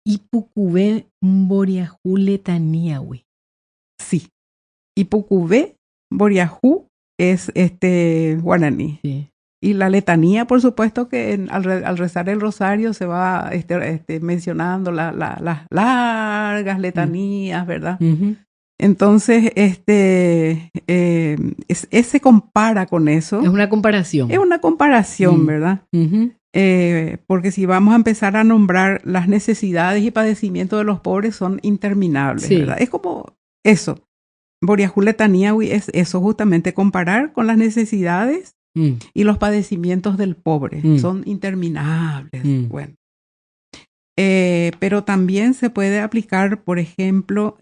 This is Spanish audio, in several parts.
Ipucubé Mboriahu Letaniahui. Sí. Ipucubé Mboriahu es guaraní. Sí. Y la letanía, por supuesto, que al rezar el rosario se va mencionando las largas letanías, ¿verdad? Uh-huh. Entonces, se compara con eso. Es una comparación. Es una comparación, ¿verdad? Uh-huh. Porque si vamos a empezar a nombrar las necesidades y padecimientos de los pobres son interminables, Sí. ¿verdad? Es como eso. Mboriahu Letaniahui es eso, justamente comparar con las necesidades y los padecimientos del pobre. Son interminables. Bueno. Pero también se puede aplicar, por ejemplo,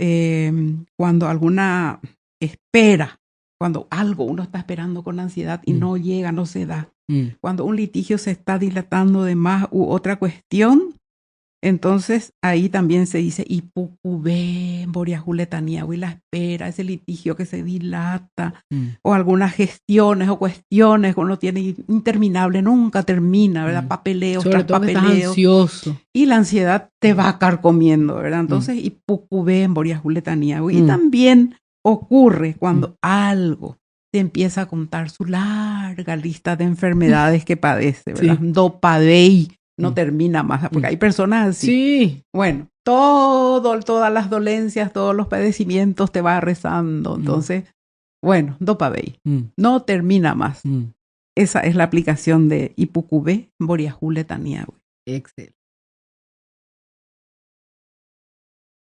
cuando alguna espera, cuando algo uno está esperando con ansiedad y no llega, no se da. Cuando un litigio se está dilatando de más u otra cuestión, entonces ahí también se dice Ipucubé Mboriahu Letaniahui, la espera, ese litigio que se dilata, o algunas gestiones o cuestiones que uno tiene interminable, nunca termina, ¿verdad? Papeleos sobre tras todo papeleos. Que estás ansioso. Y la ansiedad te va carcomiendo, ¿verdad? Entonces Ipucubé Mboriahu Letaniahui. Y también ocurre cuando algo te empieza a contar su larga lista de enfermedades que padece, ¿verdad? Sí. Dopadei. No termina más, porque hay personas así. Sí. Bueno, todas las dolencias, todos los padecimientos te va rezando. Entonces, bueno, Dopadei. No termina más. Esa es la aplicación de Ipucubé Mboriahu Letaniahui. Excelente.